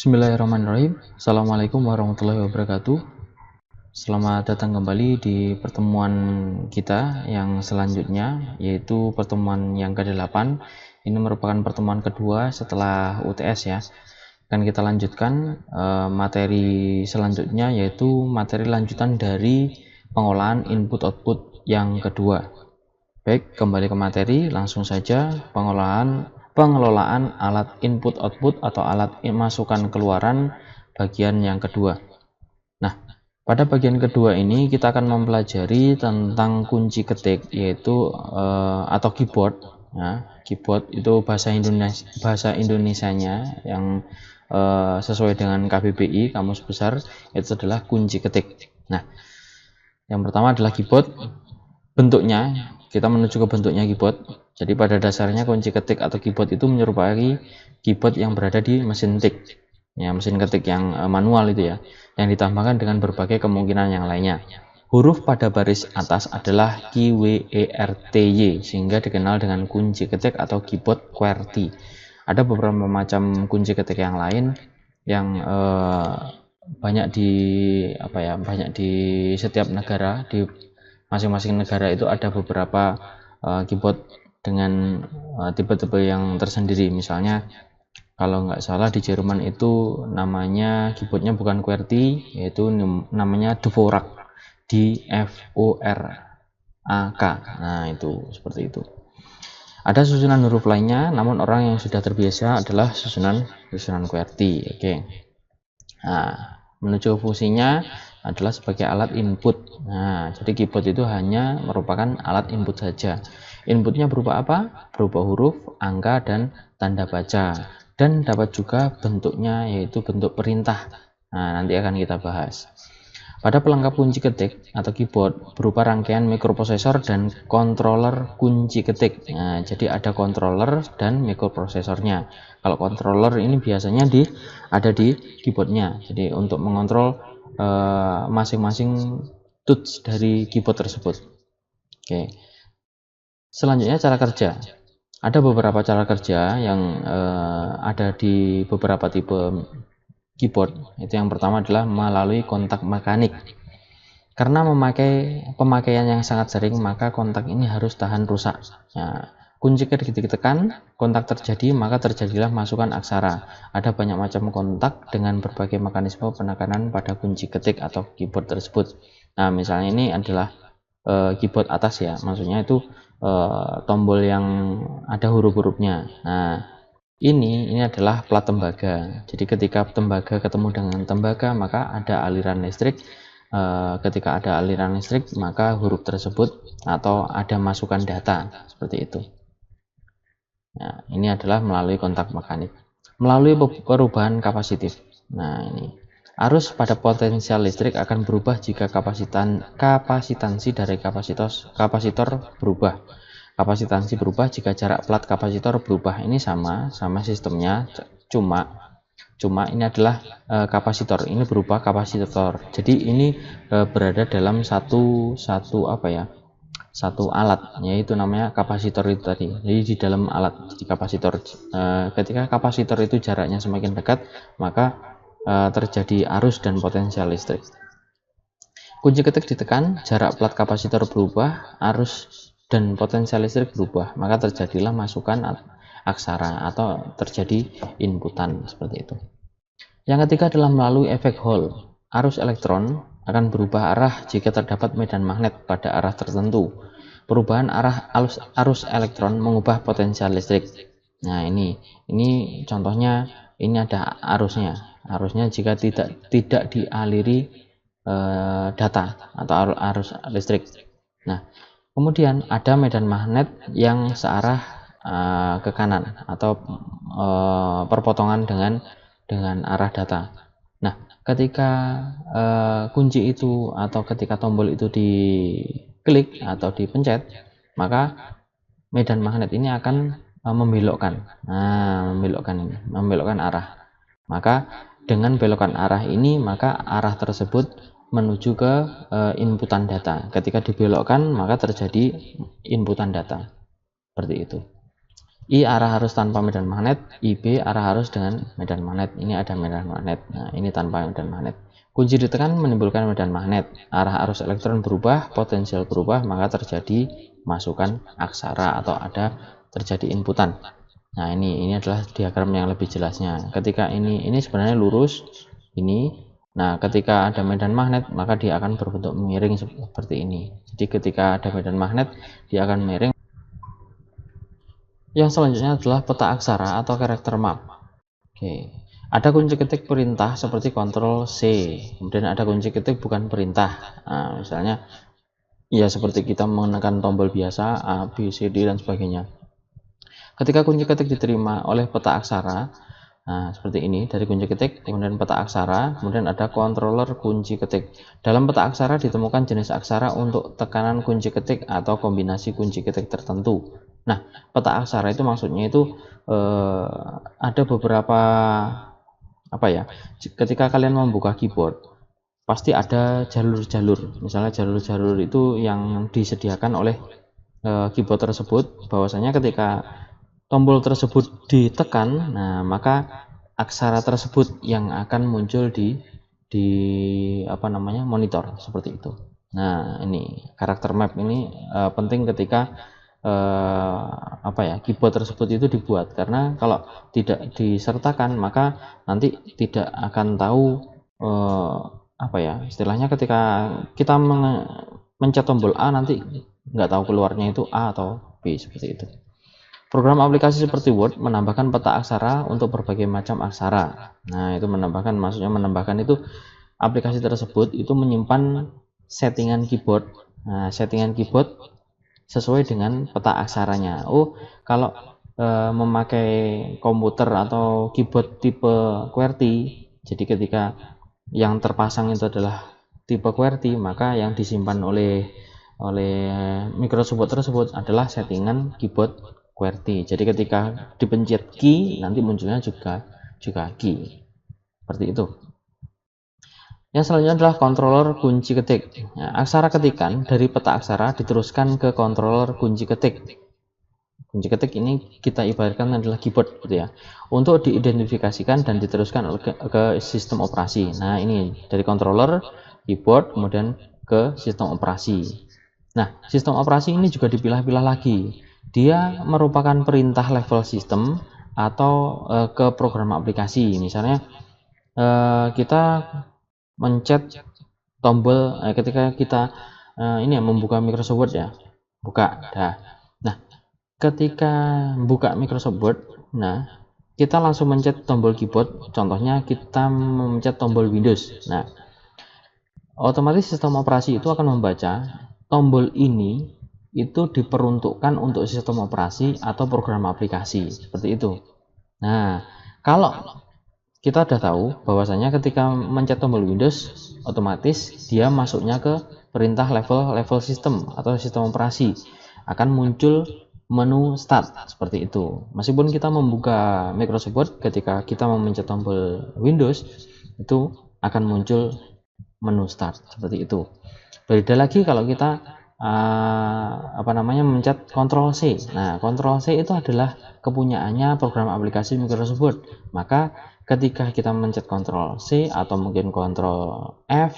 Bismillahirrahmanirrahim. Assalamualaikum warahmatullahi wabarakatuh. Selamat datang kembali di pertemuan kita yang selanjutnya, yaitu pertemuan yang ke-8. Ini merupakan pertemuan kedua setelah UTS ya. Dan kita lanjutkan materi selanjutnya, yaitu materi lanjutan dari pengolahan input-output yang kedua. Baik, kembali ke materi, langsung saja pengelolaan alat input-output atau alat masukan keluaran bagian yang kedua. Nah, pada bagian kedua ini kita akan mempelajari tentang kunci ketik, yaitu atau keyboard. Nah, keyboard itu bahasa Indonesianya yang sesuai dengan KBBI Kamus Besar itu adalah kunci ketik. Nah, yang pertama adalah keyboard. Bentuknya, kita menuju ke bentuknya keyboard. Jadi pada dasarnya kunci ketik atau keyboard itu menyerupai keyboard yang berada di mesin ketik, ya, mesin ketik yang manual itu ya, yang ditambahkan dengan berbagai kemungkinan yang lainnya. Huruf pada baris atas adalah QWERTY, sehingga dikenal dengan kunci ketik atau keyboard QWERTY. Ada beberapa macam kunci ketik yang lain yang banyak di setiap negara, di masing-masing negara itu ada beberapa keyboard dengan tipe-tipe yang tersendiri. Misalnya kalau nggak salah di Jerman itu namanya keyboardnya bukan QWERTY, yaitu namanya Dvorak, DVORAK. Nah, itu seperti itu. Ada susunan huruf lainnya, namun orang yang sudah terbiasa adalah susunan QWERTY. Oke. Nah, menuju fungsinya adalah sebagai alat input. Nah, jadi keyboard itu hanya merupakan alat input saja. Inputnya berupa apa? Berupa huruf, angka, dan tanda baca. Dan dapat juga bentuknya, yaitu bentuk perintah. Nah, nanti akan kita bahas. Pada pelengkap kunci ketik atau keyboard berupa rangkaian mikroprosesor dan controller kunci ketik. Nah, jadi ada controller dan mikroprosesornya. Kalau controller ini biasanya ada di keyboardnya. Jadi untuk mengontrol masing-masing tools dari keyboard tersebut. Oke. Selanjutnya cara kerja. Ada beberapa cara kerja yang ada di beberapa tipe keyboard. Itu yang pertama adalah melalui kontak mekanik. Karena pemakaian yang sangat sering, maka kontak ini harus tahan rusak. Nah, kunci ketik ditekan, kontak terjadi, maka terjadilah masukan aksara. Ada banyak macam kontak dengan berbagai mekanisme penekanan pada kunci ketik atau keyboard tersebut. Nah, misalnya ini adalah keyboard atas ya, maksudnya itu tombol yang ada huruf-hurufnya. Nah, ini adalah plat tembaga. Jadi ketika tembaga ketemu dengan tembaga, maka ada aliran listrik. Ketika ada aliran listrik, maka huruf tersebut atau ada masukan data seperti itu. Nah, ini adalah melalui kontak mekanik. Melalui perubahan kapasitif. Nah, ini arus pada potensial listrik akan berubah jika kapasitansi dari kapasitor berubah. Kapasitansi berubah jika jarak plat kapasitor berubah. Ini sama sistemnya, cuma ini adalah kapasitor, ini berupa kapasitor. Jadi ini berada dalam satu alat, yaitu namanya kapasitor itu tadi. Jadi di dalam alat, di kapasitor. Ketika kapasitor itu jaraknya semakin dekat, maka terjadi arus dan potensial listrik. Kunci ketik ditekan, jarak plat kapasitor berubah, arus dan potensial listrik berubah, maka terjadilah masukan aksara atau terjadi inputan seperti itu. Yang ketiga adalah melalui efek Hall. Arus elektron akan berubah arah jika terdapat medan magnet pada arah tertentu. Perubahan arah arus elektron mengubah potensial listrik. Nah, ini contohnya, ini ada arusnya. Arusnya jika tidak dialiri data atau arus listrik. Nah, kemudian ada medan magnet yang searah ke kanan atau perpotongan dengan arah data. Nah, ketika kunci itu atau ketika tombol itu diklik atau dipencet, maka medan magnet ini akan membelokkan. Nah, membelokkan arah. Maka dengan belokan arah ini, maka arah tersebut menuju ke inputan data. Ketika dibelokkan, maka terjadi inputan data. Seperti itu. I arah arus tanpa medan magnet, IB arah arus dengan medan magnet. Ini ada medan magnet. Nah, ini tanpa medan magnet. Kunci ditekan menimbulkan medan magnet. Arah arus elektron berubah, potensial berubah, maka terjadi masukan aksara atau ada terjadi inputan. Nah, ini adalah diagram yang lebih jelasnya. Ketika ini sebenarnya lurus ini. Nah, ketika ada medan magnet, maka dia akan berbentuk miring seperti ini. Jadi ketika ada medan magnet, dia akan miring. Yang selanjutnya adalah peta aksara atau character map. Oke. Ada kunci ketik perintah seperti Ctrl C. Kemudian ada kunci ketik bukan perintah. Nah, misalnya ya seperti kita menekan tombol biasa A, B, C, D dan sebagainya. Ketika kunci ketik diterima oleh peta aksara, nah seperti ini, dari kunci ketik, kemudian peta aksara, kemudian ada controller kunci ketik. Dalam peta aksara ditemukan jenis aksara untuk tekanan kunci ketik atau kombinasi kunci ketik tertentu. Nah, peta aksara itu maksudnya itu ada beberapa ketika kalian membuka keyboard pasti ada jalur-jalur. Misalnya jalur-jalur itu yang disediakan oleh keyboard tersebut, bahwasanya ketika tombol tersebut ditekan, nah maka aksara tersebut yang akan muncul di monitor seperti itu. Nah, ini karakter map ini penting ketika keyboard tersebut itu dibuat, karena kalau tidak disertakan maka nanti tidak akan tahu istilahnya ketika kita mencet tombol A nanti nggak tahu keluarnya itu A atau B seperti itu. Program aplikasi seperti Word menambahkan peta aksara untuk berbagai macam aksara. Nah, itu maksudnya menambahkan itu aplikasi tersebut itu menyimpan settingan keyboard. Nah, settingan keyboard sesuai dengan peta aksaranya. Kalau memakai komputer atau keyboard tipe QWERTY, jadi ketika yang terpasang itu adalah tipe QWERTY, maka yang disimpan oleh Microsoft tersebut adalah settingan keyboard QWERTY. Jadi ketika dipencet key nanti munculnya juga key. Seperti itu. Yang selanjutnya adalah controller kunci ketik. Nah, aksara ketikan dari peta aksara diteruskan ke controller kunci ketik. Kunci ketik ini kita ibaratkan adalah keyboard gitu ya. Untuk diidentifikasikan dan diteruskan ke sistem operasi. Nah, ini dari controller, keyboard, kemudian ke sistem operasi. Nah, sistem operasi ini juga dipilah-pilah lagi. Dia merupakan perintah level sistem atau ke program aplikasi. Misalnya kita mencet tombol ketika kita membuka Microsoft Word ya, buka. Nah, ketika buka Microsoft Word, nah kita langsung mencet tombol keyboard. Contohnya kita mencet tombol Windows. Nah, otomatis sistem operasi itu akan membaca tombol ini itu diperuntukkan untuk sistem operasi atau program aplikasi seperti itu. Nah, kalau kita udah tahu bahwasanya ketika mencet tombol Windows, otomatis dia masuknya ke perintah level sistem atau sistem operasi, akan muncul menu start seperti itu. Meskipun kita membuka Microsoft Word, ketika kita memencet tombol Windows itu akan muncul menu start seperti itu. Beda lagi kalau kita mencet Ctrl C. Nah, Ctrl C itu adalah kepunyaannya program aplikasi Microsoft Word. Maka ketika kita mencet Ctrl C atau mungkin Ctrl F,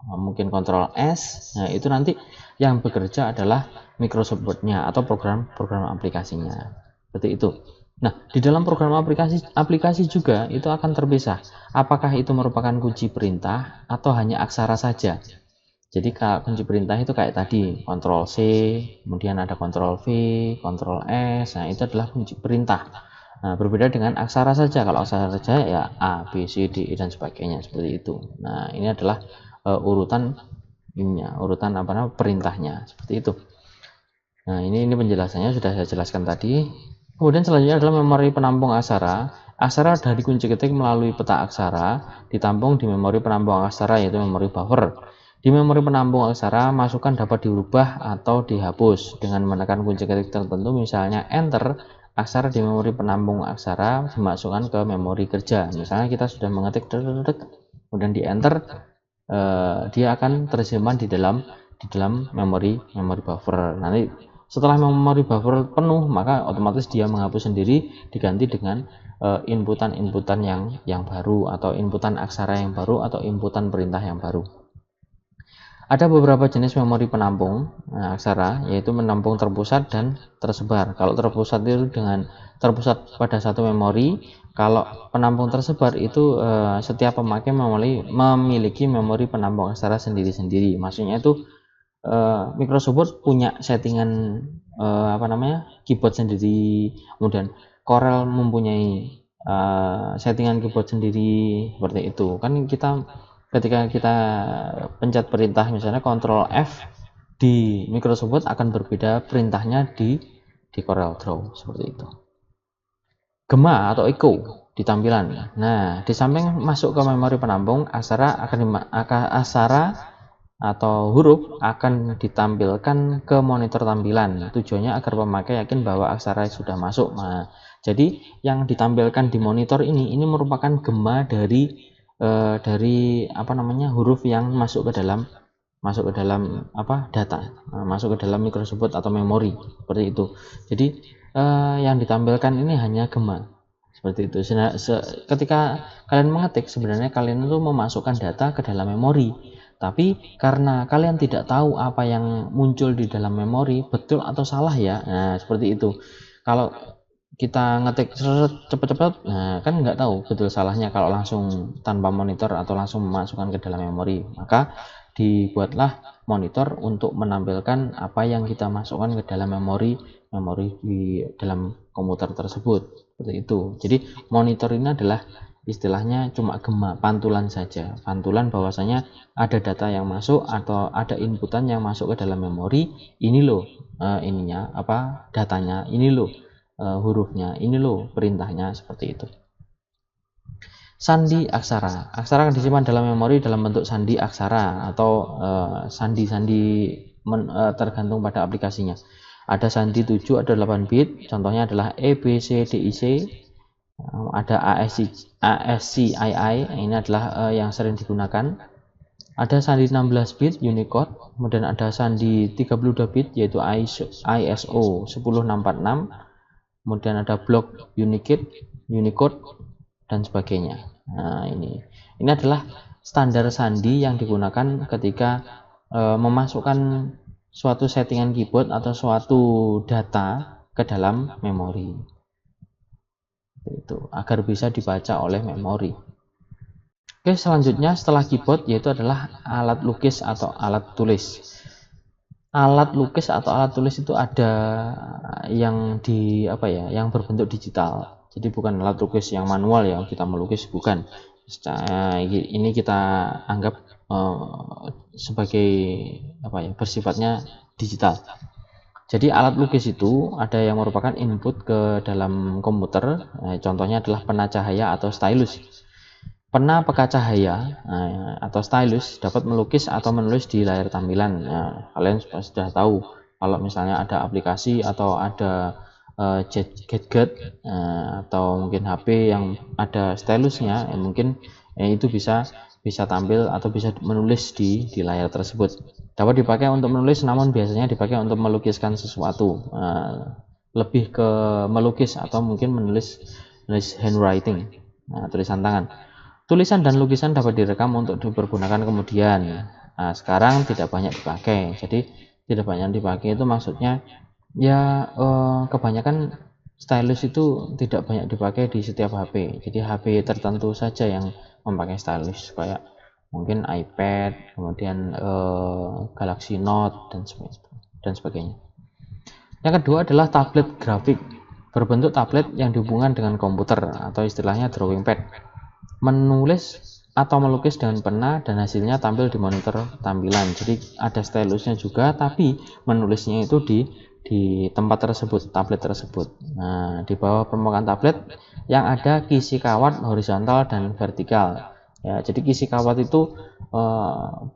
mungkin Ctrl S, nah itu nanti yang bekerja adalah Microsoft Word-nya atau program aplikasinya. Seperti itu. Nah, di dalam program aplikasi juga itu akan terpisah. Apakah itu merupakan kunci perintah atau hanya aksara saja? Jadi kunci perintah itu kayak tadi, Ctrl C, kemudian ada Ctrl V, Ctrl S, nah itu adalah kunci perintah. Nah, berbeda dengan aksara saja. Kalau aksara saja ya A, B, C, D, E dan sebagainya seperti itu. Nah, ini adalah urutan perintahnya seperti itu. Nah, ini penjelasannya sudah saya jelaskan tadi. Kemudian selanjutnya adalah memori penampung aksara. Aksara dari kunci ketik melalui peta aksara ditampung di memori penampung aksara, yaitu memori buffer. Di memori penampung aksara, masukan dapat diubah atau dihapus dengan menekan kunci ketik tertentu, misalnya Enter. Aksara di memori penampung aksara dimasukkan ke memori kerja. Misalnya kita sudah mengetik, kemudian di Enter, dia akan tersimpan di dalam memori buffer. Nanti Setelah memori buffer penuh, maka otomatis dia menghapus sendiri, diganti dengan inputan-inputan yang baru, atau inputan aksara yang baru, atau inputan perintah yang baru. Ada beberapa jenis memori penampung aksara, yaitu menampung terpusat dan tersebar. Kalau terpusat itu dengan terpusat pada satu memori, kalau penampung tersebar itu setiap pemakai memiliki memori penampung aksara sendiri-sendiri. Maksudnya itu Microsoft Word punya settingan keyboard sendiri, kemudian Corel mempunyai settingan keyboard sendiri, seperti itu. Kan ketika kita pencet perintah misalnya Ctrl F di Microsoft Word akan berbeda perintahnya di Corel Draw, seperti itu. Gema atau echo di tampilan. Nah, di samping masuk ke memori penampung, aksara atau huruf akan ditampilkan ke monitor tampilan. Tujuannya agar pemakai yakin bahwa aksara sudah masuk. Nah, jadi yang ditampilkan di monitor ini merupakan gema dari huruf yang masuk ke dalam data, masuk ke dalam Microsoft Word atau memori, seperti itu. Jadi yang ditampilkan ini hanya gema, seperti itu. Ketika kalian mengetik, sebenarnya kalian itu memasukkan data ke dalam memori, tapi karena kalian tidak tahu apa yang muncul di dalam memori betul atau salah ya, nah seperti itu. Kalau kita ngetik cepet-cepet, nah kan nggak tahu betul salahnya kalau langsung tanpa monitor atau langsung memasukkan ke dalam memori. Maka dibuatlah monitor untuk menampilkan apa yang kita masukkan ke dalam memori di dalam komputer tersebut, seperti itu. Jadi monitor ini adalah istilahnya cuma gema, pantulan saja, pantulan bahwasanya ada data yang masuk atau ada inputan yang masuk ke dalam memori. Ini loh datanya, ini loh hurufnya, ini loh perintahnya, seperti itu. Sandi aksara. Aksara akan disimpan dalam memori dalam bentuk sandi aksara atau sandi-sandi tergantung pada aplikasinya. Ada sandi 7, ada 8 bit, contohnya adalah E, B, C, D, I, C. Ada ASCII, ini adalah yang sering digunakan. Ada sandi 16 bit Unicode, kemudian ada sandi 32 bit yaitu ISO 10646. Kemudian ada blok Unicode dan sebagainya. Nah, ini adalah standar sandi yang digunakan ketika memasukkan suatu settingan keyboard atau suatu data ke dalam memori. Itu agar bisa dibaca oleh memori. Oke, selanjutnya setelah keyboard yaitu adalah alat lukis atau alat tulis. Alat lukis atau alat tulis itu ada yang yang berbentuk digital. Jadi bukan alat lukis yang manual yang kita melukis, bukan. Ini kita anggap sebagai bersifatnya digital. Jadi alat lukis itu ada yang merupakan input ke dalam komputer. Contohnya adalah pena cahaya atau stylus. Pena peka cahaya atau stylus dapat melukis atau menulis di layar tampilan. Kalian sudah tahu kalau misalnya ada aplikasi atau ada gadget atau mungkin HP yang ada stylusnya, mungkin itu bisa tampil atau bisa menulis di layar tersebut. Dapat dipakai untuk menulis, namun biasanya dipakai untuk melukiskan sesuatu, lebih ke melukis atau mungkin menulis handwriting, tulisan tangan. Tulisan dan lukisan dapat direkam untuk dipergunakan kemudian. Nah, sekarang tidak banyak dipakai. Jadi tidak banyak dipakai itu maksudnya ya kebanyakan stylus itu tidak banyak dipakai di setiap HP. Jadi HP tertentu saja yang memakai stylus, kayak mungkin iPad, kemudian Galaxy Note dan sebagainya. Yang kedua adalah tablet grafik, berbentuk tablet yang dihubungkan dengan komputer atau istilahnya drawing pad. Menulis atau melukis dengan pena dan hasilnya tampil di monitor tampilan. Jadi ada stylusnya juga, tapi menulisnya itu di tempat tersebut, tablet tersebut. Nah, di bawah permukaan tablet yang ada kisi kawat horizontal dan vertikal. Ya, jadi kisi kawat itu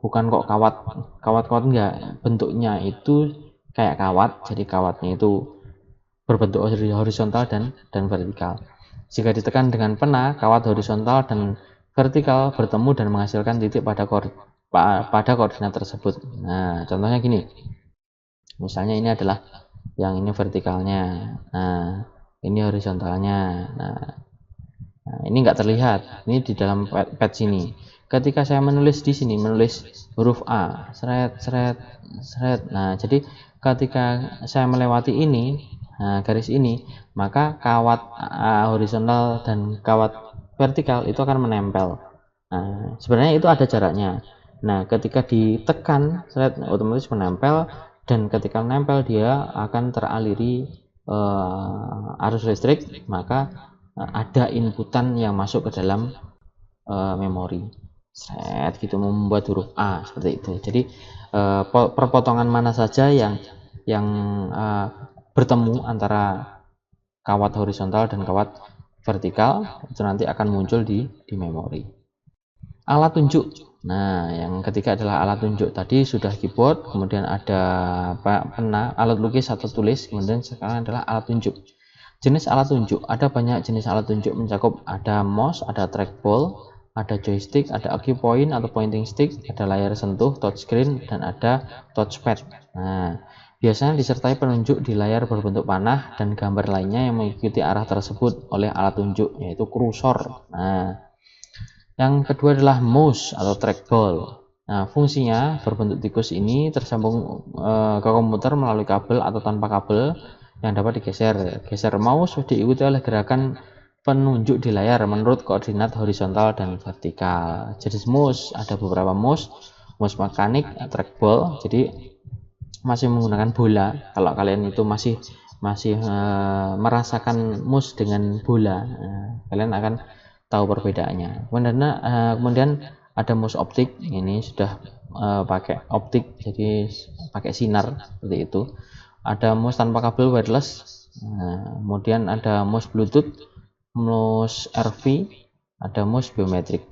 bukan kok kawat enggak, bentuknya itu kayak kawat. Jadi kawatnya itu berbentuk horizontal dan vertikal. Jika ditekan dengan pena, kawat horizontal dan vertikal bertemu dan menghasilkan titik pada koordinat tersebut. Nah, contohnya gini. Misalnya ini adalah yang ini vertikalnya, nah ini horizontalnya. Nah ini nggak terlihat, ini di dalam pad sini. Ketika saya menulis di sini, menulis huruf A, seret seret seret. Nah jadi ketika saya melewati ini, nah, garis ini, maka kawat horizontal dan kawat vertikal itu akan menempel. Nah sebenarnya itu ada jaraknya. Nah ketika ditekan, seret, otomatis menempel, dan ketika menempel dia akan teraliri arus listrik, maka ada inputan yang masuk ke dalam memori. Set gitu, membuat huruf A seperti itu. Jadi perpotongan mana saja yang bertemu antara kawat horizontal dan kawat vertikal itu nanti akan muncul di memori. Alat tunjuk. Nah, yang ketiga adalah alat tunjuk. Tadi sudah keyboard, kemudian ada pena, alat lukis atau tulis, kemudian sekarang adalah alat tunjuk. Jenis alat tunjuk, ada banyak jenis alat tunjuk, mencakup ada mouse, ada trackball, ada joystick, ada acupoint atau pointing stick, ada layar sentuh, touchscreen, dan ada touchpad. Nah, biasanya disertai penunjuk di layar berbentuk panah dan gambar lainnya yang mengikuti arah tersebut oleh alat tunjuk, yaitu kursor. Nah, yang kedua adalah mouse atau trackball. Nah, fungsinya berbentuk tikus ini tersambung ke komputer melalui kabel atau tanpa kabel yang dapat digeser. Geser mouse diikuti oleh gerakan penunjuk di layar menurut koordinat horizontal dan vertikal. Jenis mouse ada beberapa mouse mekanik, trackball. Jadi masih menggunakan bola. Kalau kalian itu masih merasakan mouse dengan bola, kalian akan tahu perbedaannya. Kemudian ada mouse optik, ini sudah pakai optik, jadi pakai sinar seperti itu. Ada mouse tanpa kabel wireless, kemudian ada mouse bluetooth, mouse RV, ada mouse biometrik.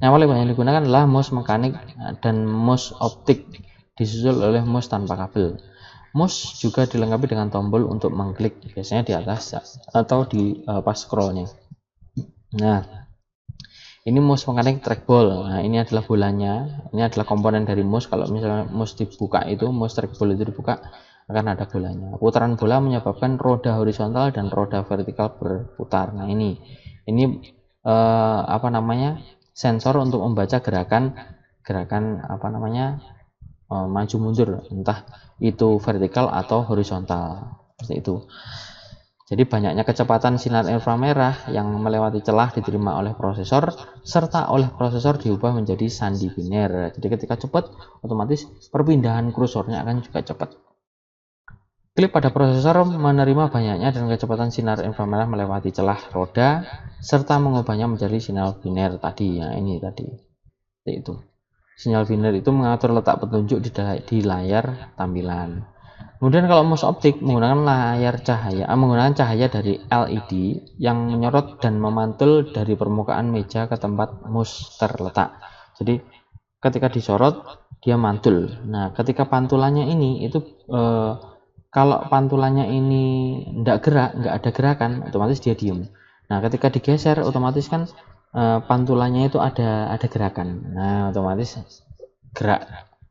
Yang paling banyak digunakan adalah mouse mekanik dan mouse optik, disusul oleh mouse tanpa kabel. Mouse juga dilengkapi dengan tombol untuk mengklik, biasanya di atas atau di pas scrollnya. Nah, ini mouse mekanik trackball. Nah, ini adalah bolanya. Ini adalah komponen dari mouse. Kalau misalnya mouse dibuka itu, mouse trackball itu dibuka, akan ada bolanya. Putaran bola menyebabkan roda horizontal dan roda vertikal berputar. Nah, ini sensor untuk membaca gerakan maju mundur, entah itu vertikal atau horizontal, seperti itu. Jadi banyaknya kecepatan sinar inframerah yang melewati celah diterima oleh prosesor, serta oleh prosesor diubah menjadi sandi biner. Jadi ketika cepat, otomatis perpindahan kursornya akan juga cepat. Klip pada prosesor menerima banyaknya dan kecepatan sinar inframerah melewati celah roda, serta mengubahnya menjadi sinyal biner tadi. Nah, ini tadi. Itu. Sinyal biner itu mengatur letak petunjuk di layar tampilan. Kemudian kalau mouse optik menggunakan cahaya dari LED yang menyorot dan memantul dari permukaan meja ke tempat mouse terletak. Jadi ketika disorot dia mantul. Nah, ketika pantulannya ini itu kalau pantulannya ini nggak ada gerakan, otomatis dia diem. Nah, ketika digeser otomatis kan pantulannya itu ada gerakan. Nah, otomatis gerak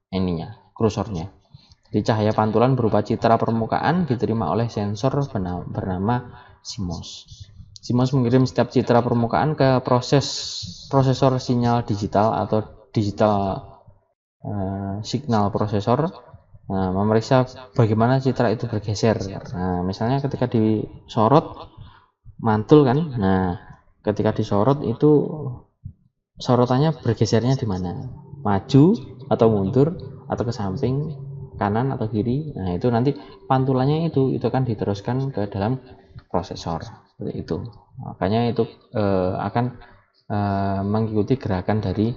ininya, kursornya. Jadi cahaya pantulan berupa citra permukaan diterima oleh sensor bernama CMOS. CMOS mengirim setiap citra permukaan ke prosesor sinyal digital atau digital signal prosesor, memeriksa bagaimana citra itu bergeser. Nah, misalnya ketika disorot mantul kan. Nah, ketika disorot itu sorotannya bergesernya di mana? Maju atau mundur atau ke samping, kanan atau kiri. Nah, itu nanti pantulannya itu akan diteruskan ke dalam prosesor seperti itu. Makanya itu akan mengikuti gerakan dari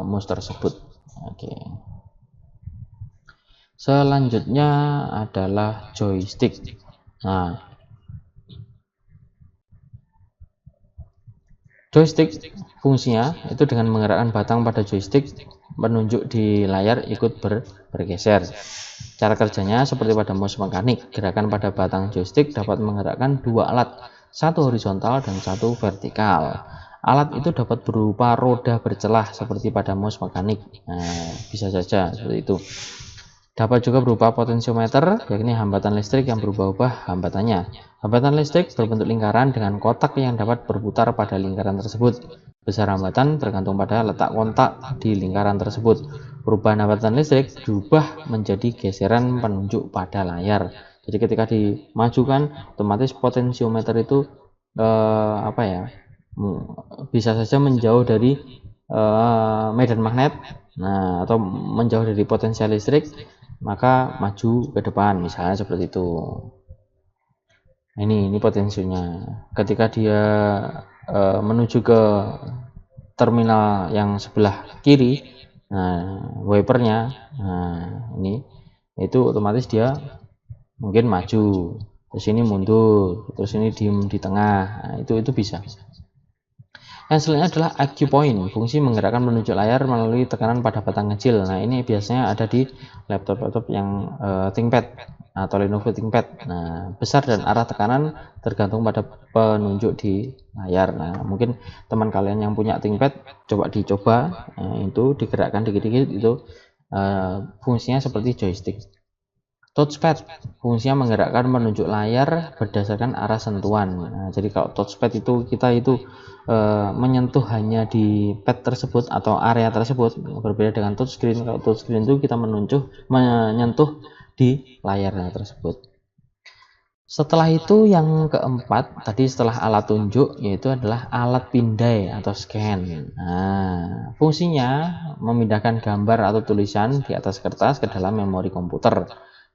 mouse tersebut. Oke. Selanjutnya adalah joystick. Nah, joystick fungsinya itu dengan menggerakkan batang pada joystick, penunjuk di layar ikut bergeser. Cara kerjanya seperti pada mouse mekanik, gerakan pada batang joystick dapat menggerakkan dua alat, satu horizontal dan satu vertikal. Alat itu dapat berupa roda bercelah seperti pada mouse mekanik. Nah, bisa saja seperti itu. Dapat juga berupa potensiometer, yakni hambatan listrik yang berubah-ubah hambatannya. Hambatan listrik berbentuk lingkaran dengan kotak yang dapat berputar pada lingkaran tersebut. Besar hambatan tergantung pada letak kontak di lingkaran tersebut. Perubahan hambatan listrik berubah menjadi geseran penunjuk pada layar. Jadi ketika dimajukan, otomatis potensiometer itu bisa saja menjauh dari medan magnet, nah atau menjauh dari potensial listrik, maka maju ke depan, misalnya seperti itu. Nah, ini potensinya. Ketika dia menuju ke terminal yang sebelah kiri, nah wipernya, nah ini itu otomatis dia mungkin maju, terus ini mundur, terus ini diem di tengah. Nah, itu bisa. Yang selanjutnya adalah IQ point, fungsi menggerakkan menunjuk layar melalui tekanan pada batang kecil. Nah, ini biasanya ada di laptop-laptop yang ThinkPad atau Lenovo ThinkPad. Nah, besar dan arah tekanan tergantung pada penunjuk di layar. Nah, mungkin teman kalian yang punya ThinkPad coba dicoba, itu digerakkan dikit-dikit, itu fungsinya seperti joystick. Touchpad, fungsinya menggerakkan menunjuk layar berdasarkan arah sentuhan. Nah, jadi kalau touchpad itu kita menyentuh hanya di pad tersebut atau area tersebut, berbeda dengan touchscreen. Kalau touchscreen itu kita menyentuh di layarnya tersebut. Setelah itu yang keempat, tadi setelah alat tunjuk, yaitu adalah alat pindai atau scan. Nah, fungsinya memindahkan gambar atau tulisan di atas kertas ke dalam memori komputer.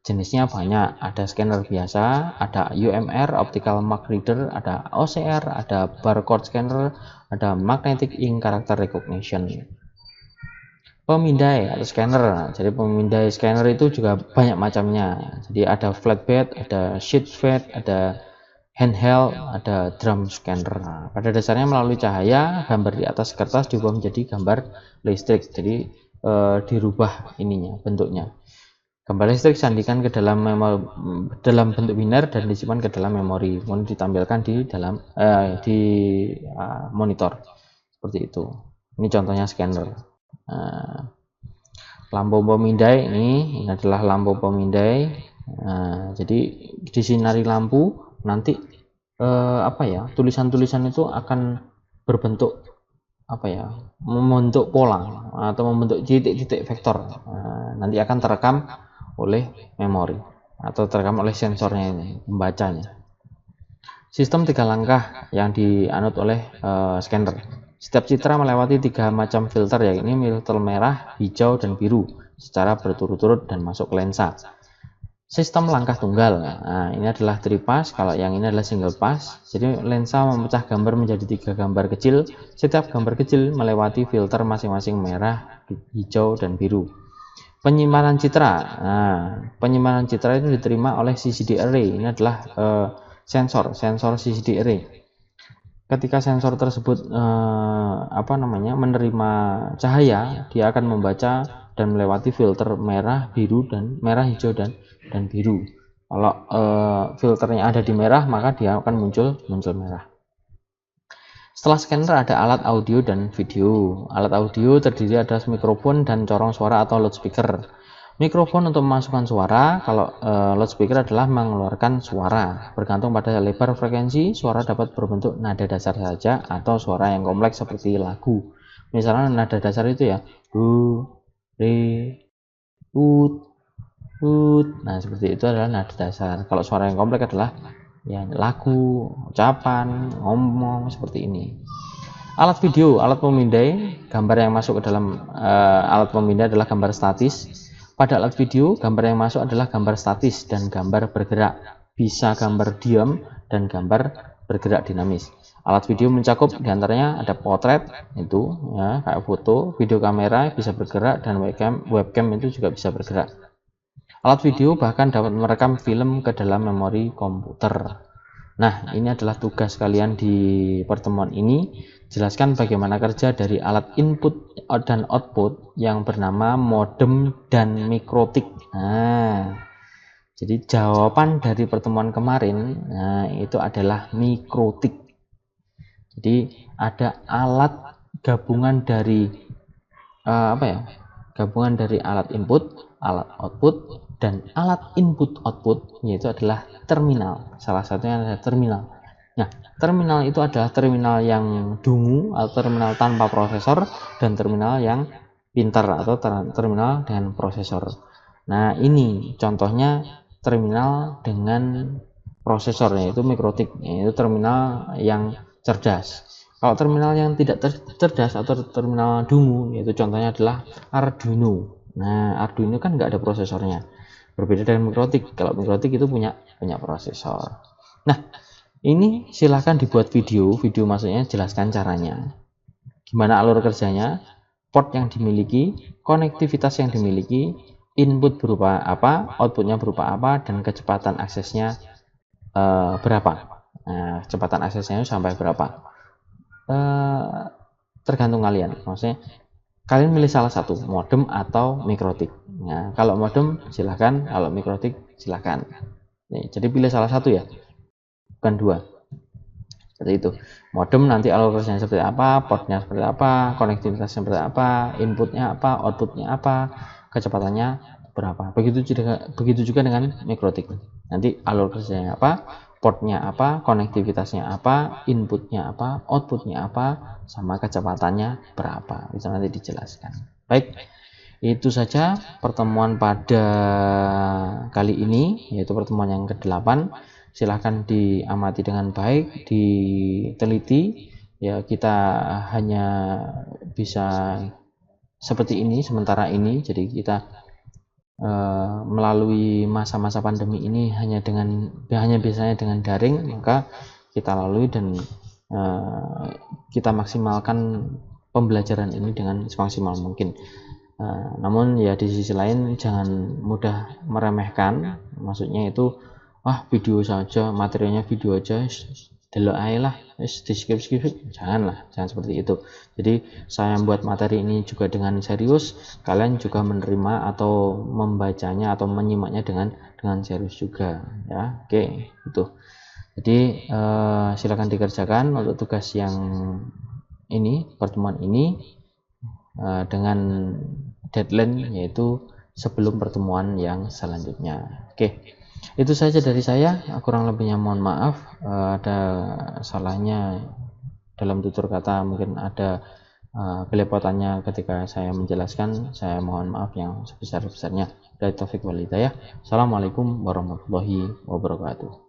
Jenisnya banyak, ada scanner biasa, ada UMR, optical mark reader, ada OCR, ada barcode scanner, ada magnetic ink character recognition. Pemindai atau scanner, jadi pemindai scanner itu juga banyak macamnya. Jadi ada flatbed, ada sheet fed, ada handheld, ada drum scanner. Pada dasarnya melalui cahaya, gambar di atas kertas diubah menjadi gambar listrik. Jadi dirubah ininya, bentuknya. Gambar listrik disandikan ke dalam bentuk biner dan disimpan ke dalam memori, kemudian ditampilkan di dalam monitor seperti itu. Ini contohnya scanner. Lampu pemindai, ini adalah lampu pemindai. Jadi disinari lampu, nanti tulisan-tulisan itu akan berbentuk membentuk pola atau membentuk titik-titik vektor. Nanti akan terekam oleh memori atau terekam oleh sensornya ini, pembacanya. Sistem 3 langkah yang dianut oleh scanner. Setiap citra melewati 3 macam filter, yakni filter merah, hijau, dan biru secara berturut-turut dan masuk ke lensa. Sistem langkah tunggal. Nah, ini adalah 3 pass, kalau yang ini adalah single pass. Jadi lensa memecah gambar menjadi 3 gambar kecil. Setiap gambar kecil melewati filter masing-masing merah, hijau, dan biru. Penyimpanan citra. Nah, penyimpanan citra itu diterima oleh CCD array. Ini adalah sensor CCD array. Ketika sensor tersebut menerima cahaya, dia akan membaca dan melewati filter merah, biru, dan merah, hijau, dan biru. Kalau filternya ada di merah, maka dia akan muncul merah. Setelah scanner ada alat audio dan video. Alat audio terdiri atas mikrofon dan corong suara atau loudspeaker. Mikrofon untuk memasukkan suara, kalau loudspeaker adalah mengeluarkan suara. Bergantung pada lebar frekuensi, suara dapat berbentuk nada dasar saja atau suara yang kompleks seperti lagu. Misalnya nada dasar itu ya, do, re, ut. Nah, seperti itu adalah nada dasar. Kalau suara yang kompleks adalah ya lagu, ucapan, ngomong, seperti ini. Alat video, alat pemindai, gambar yang masuk ke dalam alat pemindai adalah gambar statis. Pada alat video, gambar yang masuk adalah gambar statis dan gambar bergerak. Bisa gambar diam dan gambar bergerak dinamis. Alat video mencakup diantaranya ada potret, itu ya kayak foto, video kamera bisa bergerak, dan webcam itu juga bisa bergerak. Alat video bahkan dapat merekam film ke dalam memori komputer. Nah, ini adalah tugas kalian di pertemuan ini. Jelaskan bagaimana kerja dari alat input dan output yang bernama modem dan mikrotik. Nah, jadi jawaban dari pertemuan kemarin, itu adalah mikrotik. Jadi ada alat gabungan dari gabungan dari alat input, alat output, dan alat input output, yaitu adalah terminal. Salah satunya adalah terminal. Nah, terminal itu adalah terminal yang dungu atau terminal tanpa prosesor, dan terminal yang pintar atau terminal dengan prosesor. Nah, ini contohnya terminal dengan prosesor, yaitu mikrotik, yaitu terminal yang cerdas. Kalau terminal yang tidak cerdas atau terminal dungu, yaitu contohnya adalah Arduino. Nah, Arduino kan nggak ada prosesornya. Berbeda dengan mikrotik. Kalau mikrotik itu punya prosesor. Nah, ini silahkan dibuat video maksudnya jelaskan caranya. Gimana alur kerjanya, port yang dimiliki, konektivitas yang dimiliki, input berupa apa, outputnya berupa apa, dan kecepatan aksesnya berapa. Nah, kecepatan aksesnya sampai berapa. Tergantung kalian. Maksudnya kalian milih salah satu, modem atau mikrotik. Nah, kalau modem silahkan, kalau mikrotik silahkan. Nih, jadi pilih salah satu ya, bukan dua. Seperti itu. Modem nanti alur kerjanya seperti apa, portnya seperti apa, konektivitasnya seperti apa, inputnya apa, outputnya apa, kecepatannya berapa. Begitu juga dengan mikrotik. Nanti alur kerjanya apa, portnya apa, konektivitasnya apa, inputnya apa, outputnya apa, sama kecepatannya berapa. Itu nanti dijelaskan. Baik, itu saja pertemuan pada kali ini, yaitu pertemuan yang ke-8. Silahkan diamati dengan baik, diteliti. Ya, kita hanya bisa seperti ini sementara ini. Jadi kita melalui masa-masa pandemi ini hanya biasanya dengan daring, maka kita lalui dan kita maksimalkan pembelajaran ini dengan semaksimal mungkin. Namun ya di sisi lain jangan mudah meremehkan, maksudnya itu video saja, materinya video aja, delok aja lah, di skip, jangan seperti itu. Jadi saya membuat materi ini juga dengan serius, kalian juga menerima atau membacanya atau menyimaknya dengan serius juga ya. Oke, itu. Jadi silakan dikerjakan untuk tugas yang ini, pertemuan ini dengan deadline yaitu sebelum pertemuan yang selanjutnya. Oke, itu saja dari saya. Kurang lebihnya mohon maaf, ada salahnya dalam tutur kata, mungkin ada kelepotannya ketika saya menjelaskan. Saya mohon maaf yang sebesar-besarnya. Dari Taufik wal Hidayah. Assalamualaikum warahmatullahi wabarakatuh.